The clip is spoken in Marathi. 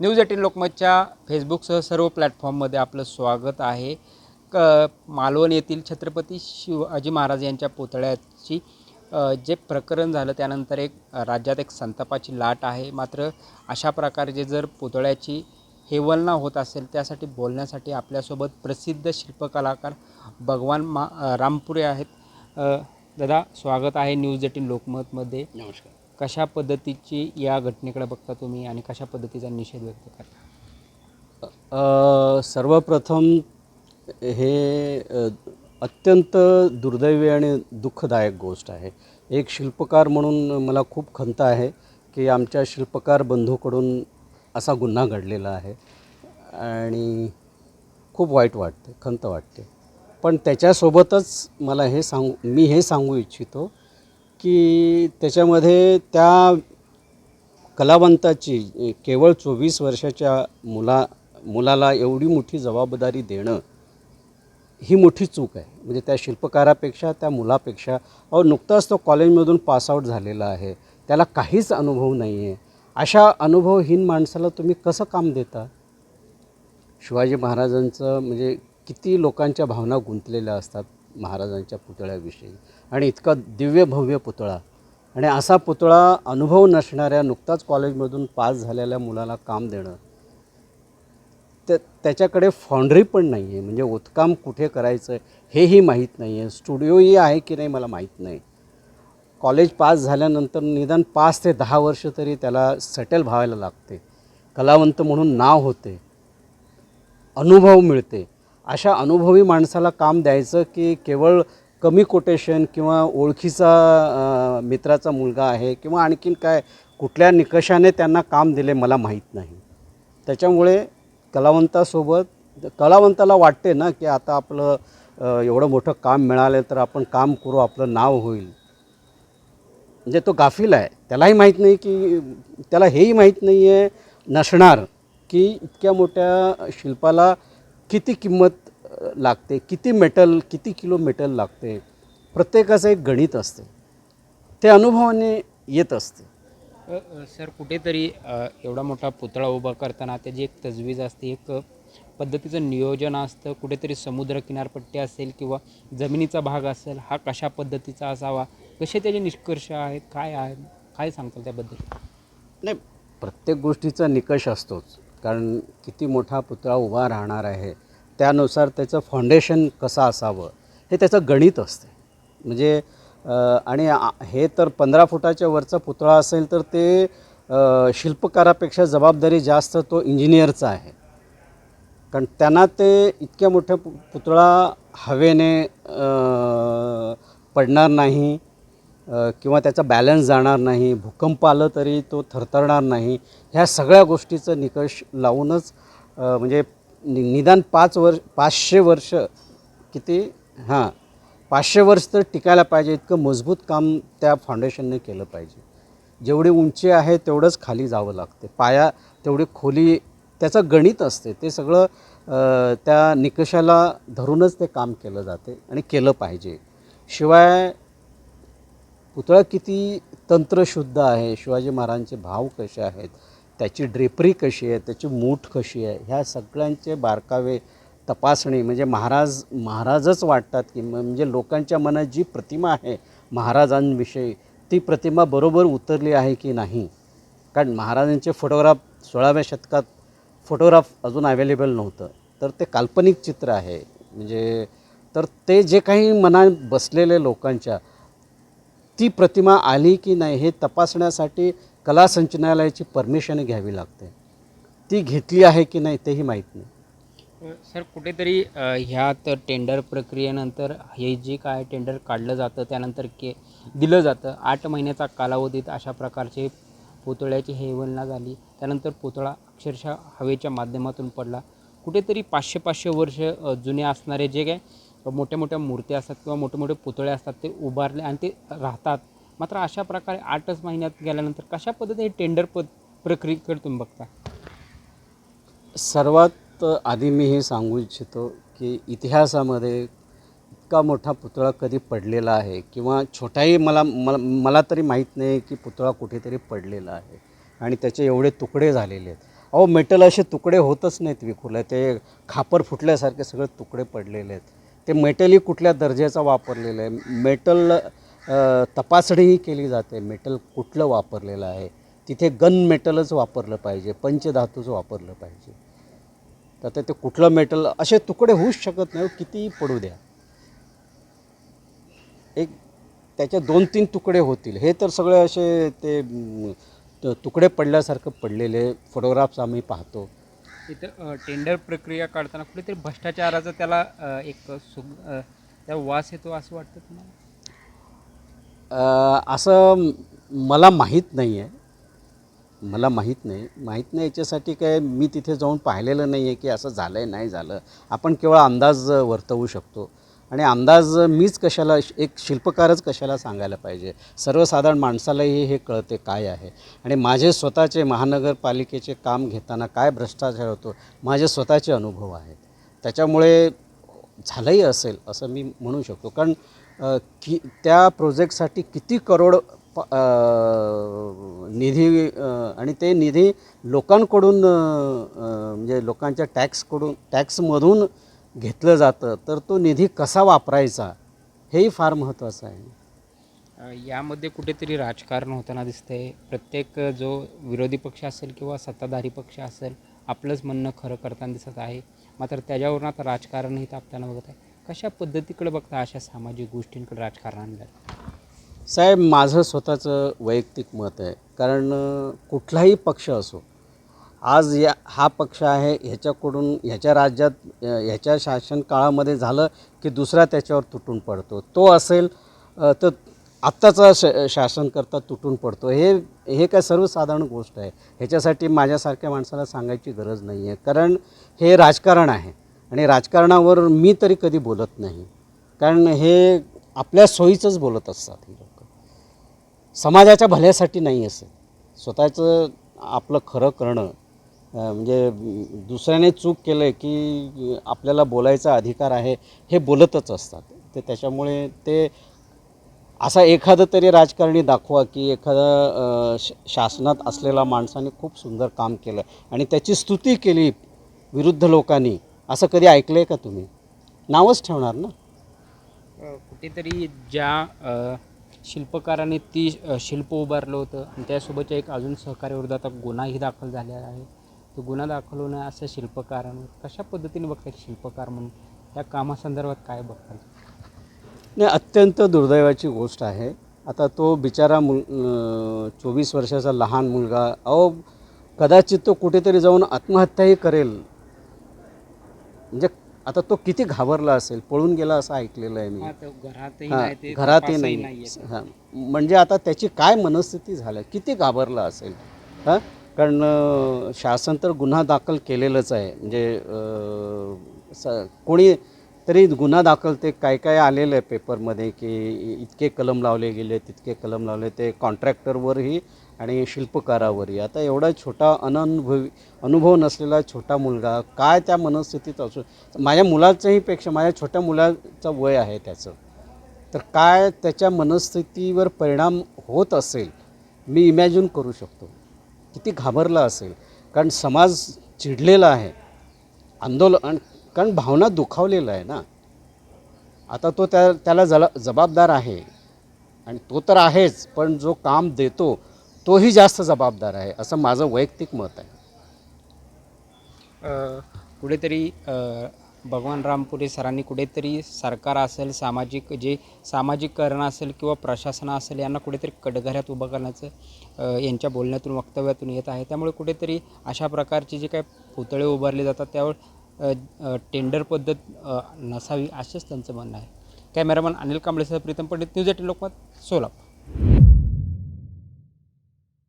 न्यूज 18 लोकमतच्या फेसबुकसह सर्व प्लॅटफॉर्ममध्ये आपलं स्वागत आहे. मालवण येथील छत्रपती शिवाजी महाराज यांच्या पुतळ्याची जे प्रकरण झालं त्यानंतर राज्यात एक संतापाची लाट आहे. मात्र अशा प्रकारचे जर पुतळ्याची हेवलना होत असेल त्यासाठी बोलण्यासाठी आपल्यासोबत प्रसिद्ध शिल्पकलाकार भगवान रामपुरे आहेत. दादा, स्वागत आहे न्यूज 18 लोकमतमध्ये. नमस्कार. कशा पद्धतीची या घटनेकडे बघता तुम्ही आणि कशा पद्धतीचा निषेध व्यक्त करता? सर्वप्रथम हे अत्यंत दुर्दैवी आणि दुःखदायक गोष्ट आहे. एक शिल्पकार म्हणून मला खूप खंत आहे की आमच्या शिल्पकार बंधूकडून असा गुन्हा घडलेला आहे आणि खूप वाईट वाटते, खंत वाटते. पण त्याच्यासोबतच मला मी हे सांगू इच्छितो की त्याच्यामध्ये त्या कलावंताची केवळ 24 वर्षाच्या मुलाला एवढी मोठी जबाबदारी देणं ही मोठी चूक आहे. म्हणजे त्या शिल्पकारापेक्षा, त्या मुलापेक्षा, नुकताच तो कॉलेजमधून पासआउट झालेला आहे, त्याला काहीच अनुभव नाही आहे. अशा अनुभवहीन माणसाला तुम्ही कसं काम देता? शिवाजी महाराजांचं म्हणजे किती लोकांच्या भावना गुंतलेल्या असतात महाराजांच्या पुतळ्याविषयी, आणि इतका दिव्य भव्य पुतळा, आणि असा पुतळा अनुभव नसणाऱ्या नुकताच कॉलेजमधून पास झालेल्या मुलाला काम देणं, त्याच्याकडे फाउंड्री पण नाही आहे. म्हणजे ओतकाम कुठे करायचं हेही माहीत नाही आहे. स्टुडिओही आहे की नाही मला माहीत नाही. कॉलेज पास झाल्यानंतर निदान 5 ते 10 वर्ष तरी त्याला सेटल व्हायला लागते. कलावंत म्हणून नाव होते, अनुभव मिळते. अशा अनुभवी माणसाला काम द्यायचं की केवळ कमी कोटेशन किंवा ओळखीचा मित्राचा मुलगा आहे किंवा आणखीन काय, कुठल्या निकषाने त्यांना काम दिले मला माहीत नाही. त्याच्यामुळे कलावंताला वाटते ना की आता आपलं एवढं मोठं काम मिळालं तर आपण काम करू, आपलं नाव होईल. म्हणजे तो गाफील आहे. त्यालाही माहीत नाही की, त्याला हेही माहीत नाही आहे नसणार की इतक्या मोठ्या शिल्पाला किती किंमत लागते, किती किलो मेटल लागते. प्रत्येकाचं एक गणित असते, ते अनुभवाने येत असते. सर, कुठेतरी एवढा मोठा पुतळा उभा करताना त्याची एक तजवीज असते, एक पद्धतीचं नियोजन असतं. कुठेतरी समुद्र किनारपट्टी असेल किंवा जमिनीचा भाग असेल, हा कशा पद्धतीचा असावा, कसे त्याचे निष्कर्ष आहेत, काय सांगताल त्याबद्दल? नाही, प्रत्येक गोष्टीचा निकष असतोच. कारण किती मोठा पुतळा उभा राहणार आहे त्यानुसार त्याचं फाउंडेशन कसं असावं हे त्याचं गणित असते. म्हणजे आणि हे तर 15 फुटाच्या वरचा पुतळा असेल तर ते शिल्पकारापेक्षा जबाबदारी जास्त तो इंजिनियरचा आहे. कारण त्यांना ते इतक्या मोठ्या पुतळा हवेने पडणार नाही किंवा त्याचा बॅलन्स जाणार नाही, भूकंप आलं तरी तो थरथरणार नाही, ह्या सगळ्या गोष्टीचं निकष लावूनच म्हणजे निदान 500 वर्ष किती 500 वर्ष तर टिकायला पाहिजे, इतकं मजबूत काम त्या फाउंडेशनने केलं पाहिजे. जेवढी उंची आहे तेवढंच खाली जावं लागते, पाया तेवढी खोली, त्याचं गणित असते. ते सगळं त्या निकषाला धरूनच ते काम केलं जाते आणि केलं पाहिजे. शिवाय पुतळा किती तंत्रशुद्ध आहे, शिवाजी महाराजांचे भाव कसे आहेत, त्याची ड्रेपरी कशी आहे, त्याची मूठ कशी आहे, ह्या सगळ्यांचे बारकावे तपासणी. म्हणजे महाराजच वाटतात की, म्हणजे लोकांच्या मनात जी प्रतिमा आहे महाराजांविषयी ती प्रतिमा बरोबर उतरली आहे की नाही. कारण महाराजांचे फोटोग्राफ 16व्या शतकात फोटोग्राफ अजून अवेलेबल नव्हतं, तर ते काल्पनिक चित्र आहे. म्हणजे तर ते जे काही मनात बसलेले लोकांच्या, ती प्रतिमा आली की नाही हे तपासण्यासाठी कला संचालनालयाची परमिशन घ्यावी लागते. ती घेतली आहे की नाही तेही माहीत नाही. सर, कुठेतरी ह्यात टेंडर प्रक्रियेनंतर हे जे काय टेंडर काढलं जातं त्यानंतर दिलं जातं, 8 महिन्याचा कालावधीत अशा प्रकारचे पुतळ्याची हेवलना झाली. त्यानंतर पुतळा अक्षरशः हवेच्या माध्यमातून पडला. कुठेतरी 500 वर्ष जुने असणारे जे काय मोठ्या मोठ्या मूर्त्या असतात किंवा मोठे मोठे पुतळे असतात ते उभारले आणि ते राहतात. मात्र अशा प्रकारे 8च महिन्यात गेल्यानंतर कशा पद्धतीने टेंडर प्रक्रियेकडे तुम्ही बघता? सर्वात आधी मी हे सांगू इच्छितो की इतिहासामध्ये इतका मोठा पुतळा कधी पडलेला आहे किंवा छोटाही मला तरी माहीत नाही की पुतळा कुठेतरी पडलेला आहे आणि त्याचे एवढे तुकडे झालेले आहेत. अहो मेटल असे तुकडे होतच नाहीत विखुरले, ते खापर फुटल्यासारखे सगळे तुकडे पडलेले आहेत. ते मेटलही कुठल्या दर्जाचं वापरलेलं आहे, मेटल तपासणीही केली जाते, मेटल कुठलं वापरलेलं आहे. तिथे गन मेटलच वापरलं पाहिजे, पंचधातूच वापरलं पाहिजे. तर ते कुठलं मेटल असे तुकडे होऊच शकत नाही, कितीही पडू द्या. एक त्याचे 2-3 तुकडे होतील, हे तर सगळे असे ते तुकडे पडल्यासारखं पडलेले फोटोग्राफ्स आम्ही पाहतो. इथं टेंडर प्रक्रिया काढताना कुठेतरी भ्रष्टाचाराचा त्याला त्या वास येतो असं वाटतं तुम्हाला? असं मला माहीत नाही आहे, माहीत नाही याच्यासाठी काय मी तिथे जाऊन पाहिलेलं नाही आहे की असं झालं आहे नाही झालं. आपण केवळ अंदाज वर्तवू शकतो, आणि अंदाज मीच कशाला, एक शिल्पकारच कशाला सांगायला पाहिजे. सर्वसाधारण माणसालाही हे कळते काय आहे. आणि माझे स्वतःचे महानगरपालिकेचे काम घेताना काय भ्रष्टाचार होतो माझे स्वतःचे अनुभव आहेत. त्याच्यामुळे झालंही असेल असं मी म्हणू शकतो. कारण की त्या प्रोजेक्टसाठी किती करोड निधी, आणि ते निधी लोकांकडून म्हणजे लोकांच्या टॅक्समधून घेतलं जातं, तर तो निधी कसा वापरायचा हेही फार महत्त्वाचं आहे. यामध्ये कुठेतरी राजकारण होताना दिसतंय. प्रत्येक जो विरोधी पक्ष असेल किंवा सत्ताधारी पक्ष असेल आपलंच म्हणणं खरं करताना दिसत आहे, मात्र त्याच्यावरून आता राजकारणही तापताना बघत आहे. कशा पद्धतीकडे बघता अशा सामाजिक गोष्टींकडे राजकारणाला? साहेब, माझं स्वतःचं वैयक्तिक मत आहे. कारण कुठलाही पक्ष असो, आज हा पक्ष आहे, ह्याच्याकडून ह्याच्या राज्यात ह्याच्या शासन काळामध्ये झालं की दुसरा त्याच्यावर तुटून पडतो. तो असेल तर आत्ताचा शासनकर्ता तुटून पडतो. हे काय सर्वसाधारण गोष्ट आहे. ह्याच्यासाठी माझ्यासारख्या माणसाला सांगायची गरज नाही आहे. कारण हे राजकारण आहे, आणि राजकारणावर मी तरी कधी बोलत नाही. कारण हे आपल्या सोयीचंच बोलत असतात ही लोक, समाजाच्या भल्यासाठी नाही असं. स्वतःचं आपलं खरं करणं, म्हणजे दुसऱ्याने चूक केलं आहे की आपल्याला बोलायचा अधिकार आहे हे बोलतच असतात. ते त्याच्यामुळे ते असा एखादं तरी राजकारणी दाखवा की एखादा शासनात असलेला माणसाने खूप सुंदर काम केलं आणि त्याची स्तुती केली विरुद्ध लोकांनी, असं कधी ऐकलं आहे का तुम्ही? नावच ठेवणार ना. कुठेतरी ज्या शिल्पकाराने ती शिल्प उभारलं होतं आणि त्यासोबतच्या एक अजून सहकार्याविरोधात आता गुन्हाही दाखल झालेला आहे. तो गुन्हा दाखल होणं असं शिल्पकारांवर कशा पद्धतीने बघतात? शिल्पकार म्हणून त्या कामासंदर्भात काय बघतात? नाही, अत्यंत दुर्दैवाची गोष्ट आहे. आता तो बिचारा 24 वर्षाचा लहान मुलगा, अहो कदाचित तो कुठेतरी जाऊन आत्महत्याही करेल. म्हणजे आता तो किती घाबरला असेल, पळून गेला असं ऐकलेलं आहे मी. घरातही हां, नाही, ते घरातही तपासही नाही. नाहीये. हां, म्हणजे आता त्याची काय मनस्थिती झाली, किती घाबरला असेल. हां, कारण शासन तर गुन्हा दाखल केलेलंच आहे. म्हणजे कोणी तरी गुन्हा दाखल, ते काय काय आलेलं आहे पेपरमध्ये की इतके कलम लावले गेले, तितके कलम लावले, ते कॉन्ट्रॅक्टरवरही आणि शिल्पकारावरही. आता एवढा छोटा अनुभव नसलेला छोटा मुलगा काय त्या मनस्थितीत असू, माझ्या मुलाचंही पेक्षा माझ्या छोट्या मुलाचं वय आहे त्याचं, तर काय त्याच्या मनस्थितीवर परिणाम होत असेल मी इमॅजिन करू शकतो. किती घाबरला असेल. कारण समाज चिडलेला आहे, आंदोलन, कारण भावना दुखावलेला आहे ना. आता तो त्याला जबाबदार आहे, आणि तो तर आहेच, पण जो काम देतो तोही जास्त जबाबदार आहे, असं माझं वैयक्तिक मत आहे. कुठेतरी भगवान रामपुरे सरांनी कुठेतरी सरकार असेल, सामाजिककरण असेल किंवा प्रशासन असेल यांना कुठेतरी कटघऱ्यात उभं करण्याचं यांच्या बोलण्यातून, वक्तव्यातून येत आहे. त्यामुळे कुठेतरी अशा प्रकारचे जे काही पुतळे उभारले जातात त्यावर टेंडर पद्धत नसावी असेच त्यांचं म्हणणं आहे. कॅमेरामन अनिल कांबळेसह प्रीतम पंडित, न्यूज 18 लोकमत, सोलापूर.